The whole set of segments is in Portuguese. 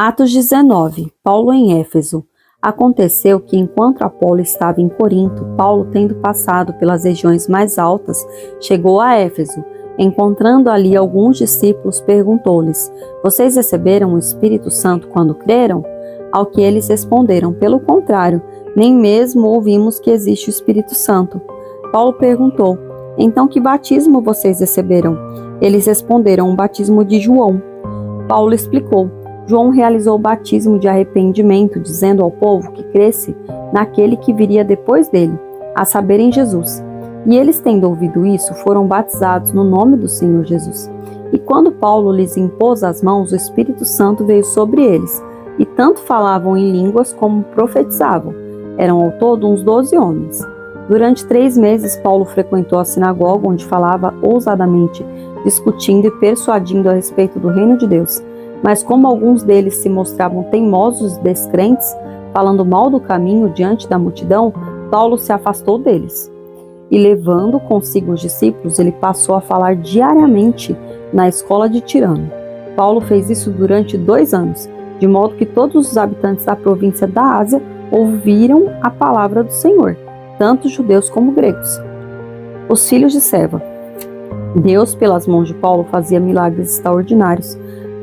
Atos 19. Paulo em Éfeso. Aconteceu que, enquanto Apolo estava em Corinto, Paulo, tendo passado pelas regiões mais altas, chegou a Éfeso. Encontrando ali alguns discípulos, perguntou-lhes: Vocês receberam o Espírito Santo quando creram? Ao que eles responderam: Pelo contrário, nem mesmo ouvimos que existe o Espírito Santo. Paulo perguntou: Então que batismo vocês receberam? Eles responderam: O batismo de João. Paulo explicou: João realizou o batismo de arrependimento, dizendo ao povo que cresce naquele que viria depois dele, a saber, em Jesus. E eles, tendo ouvido isso, foram batizados no nome do Senhor Jesus. E quando Paulo lhes impôs as mãos, o Espírito Santo veio sobre eles, e tanto falavam em línguas como profetizavam. Eram ao todo uns 12 homens. Durante 3 meses, Paulo frequentou a sinagoga, onde falava ousadamente, discutindo e persuadindo a respeito do reino de Deus. Mas como alguns deles se mostravam teimosos e descrentes, falando mal do caminho diante da multidão, Paulo se afastou deles. E levando consigo os discípulos, ele passou a falar diariamente na escola de Tirano. Paulo fez isso durante 2 anos, de modo que todos os habitantes da província da Ásia ouviram a palavra do Senhor, tanto judeus como gregos. Os filhos de Seva. Deus, pelas mãos de Paulo, fazia milagres extraordinários,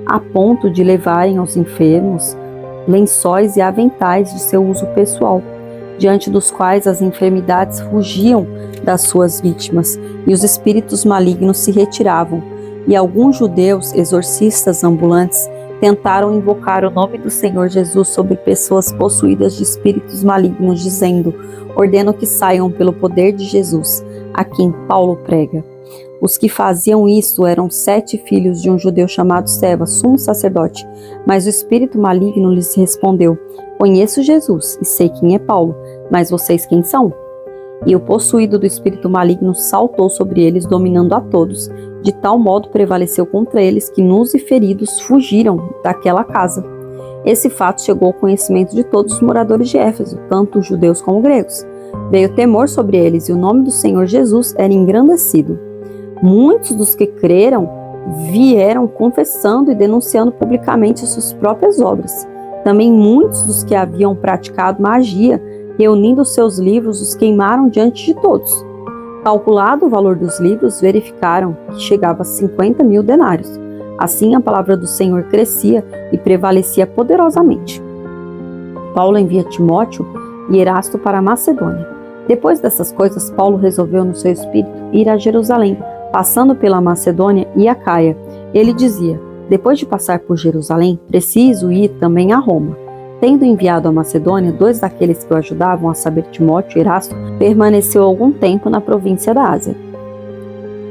a ponto de levarem aos enfermos lençóis e aventais de seu uso pessoal, diante dos quais as enfermidades fugiam das suas vítimas e os espíritos malignos se retiravam. E alguns judeus, exorcistas ambulantes, tentaram invocar o nome do Senhor Jesus sobre pessoas possuídas de espíritos malignos, dizendo: Ordeno que saiam pelo poder de Jesus, a quem Paulo prega. Os que faziam isso eram 7 filhos de um judeu chamado Seva, sumo sacerdote. Mas o espírito maligno lhes respondeu: Conheço Jesus e sei quem é Paulo, mas vocês quem são? E o possuído do espírito maligno saltou sobre eles, dominando a todos. De tal modo prevaleceu contra eles que nus e feridos fugiram daquela casa. Esse fato chegou ao conhecimento de todos os moradores de Éfeso, tanto judeus como gregos. Veio temor sobre eles e o nome do Senhor Jesus era engrandecido. Muitos dos que creram vieram confessando e denunciando publicamente suas próprias obras. Também muitos dos que haviam praticado magia, reunindo seus livros, os queimaram diante de todos. Calculado o valor dos livros, verificaram que chegava a 50.000 denários. Assim a palavra do Senhor crescia e prevalecia poderosamente. Paulo envia Timóteo e Erasto para a Macedônia. Depois dessas coisas, Paulo resolveu no seu espírito ir a Jerusalém, passando pela Macedônia e Acaia. Ele dizia: Depois de passar por Jerusalém, preciso ir também a Roma. Tendo enviado a Macedônia, 2 daqueles que o ajudavam, a saber, Timóteo e Erasto, permaneceu algum tempo na província da Ásia.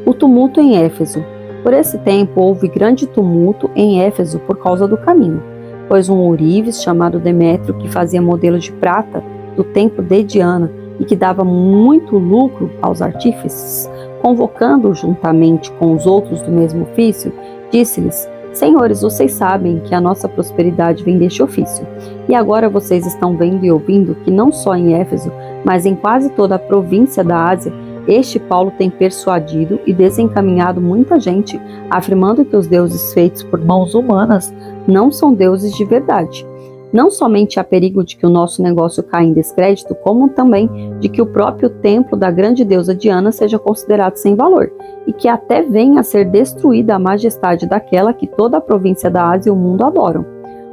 O tumulto em Éfeso. Por esse tempo houve grande tumulto em Éfeso por causa do caminho, pois um ourives chamado Demétrio, que fazia modelos de prata do templo de Diana e que dava muito lucro aos artífices, convocando-o juntamente com os outros do mesmo ofício, disse-lhes: Senhores, vocês sabem que a nossa prosperidade vem deste ofício. E agora vocês estão vendo e ouvindo que não só em Éfeso, mas em quase toda a província da Ásia, este Paulo tem persuadido e desencaminhado muita gente, afirmando que os deuses feitos por mãos humanas não são deuses de verdade. Não somente há perigo de que o nosso negócio caia em descrédito, como também de que o próprio templo da grande deusa Diana seja considerado sem valor, e que até venha a ser destruída a majestade daquela que toda a província da Ásia e o mundo adoram.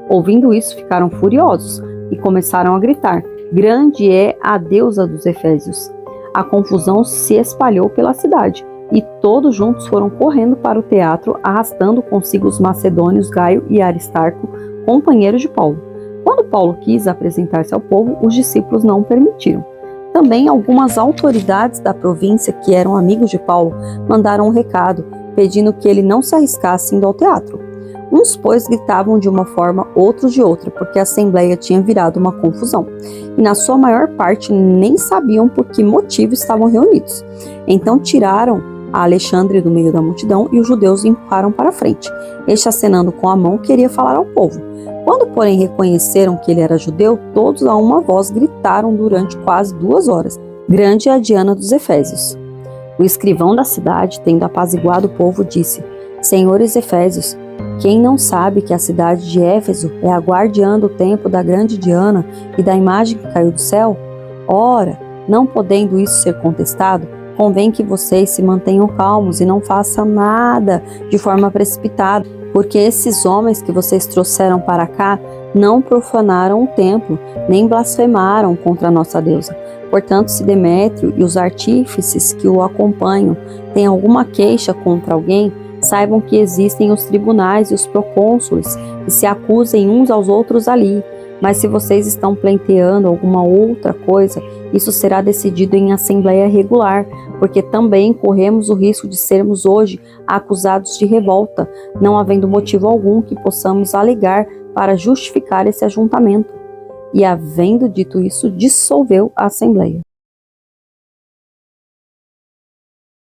Ouvindo isso, ficaram furiosos e começaram a gritar: Grande é a deusa dos Efésios! A confusão se espalhou pela cidade, e todos juntos foram correndo para o teatro, arrastando consigo os macedônios Gaio e Aristarco, companheiros de Paulo. Quando Paulo quis apresentar-se ao povo, os discípulos não o permitiram. Também algumas autoridades da província, que eram amigos de Paulo, mandaram um recado, pedindo que ele não se arriscasse indo ao teatro. Uns, pois, gritavam de uma forma, outros de outra, porque a assembleia tinha virado uma confusão, e na sua maior parte nem sabiam por que motivo estavam reunidos. Então tiraram a Alexandre do meio da multidão e os judeus o empurraram para a frente. Este, acenando com a mão, queria falar ao povo. Quando, porém, reconheceram que ele era judeu, todos a uma voz gritaram durante quase 2 horas: Grande é a Diana dos Efésios! O escrivão da cidade, tendo apaziguado o povo, disse: Senhores Efésios, Quem não sabe que a cidade de Éfeso é a guardiã do templo da grande Diana e da imagem que caiu do céu? Ora, não podendo isso ser contestado, convém que vocês se mantenham calmos e não façam nada de forma precipitada, porque esses homens que vocês trouxeram para cá não profanaram o templo, nem blasfemaram contra a nossa deusa. Portanto, se Demétrio e os artífices que o acompanham têm alguma queixa contra alguém, saibam que existem os tribunais e os procônsules que se acusem uns aos outros ali. Mas se vocês estão pleiteando alguma outra coisa, isso será decidido em assembleia regular, porque também corremos o risco de sermos hoje acusados de revolta, não havendo motivo algum que possamos alegar para justificar esse ajuntamento. E havendo dito isso, dissolveu a assembleia.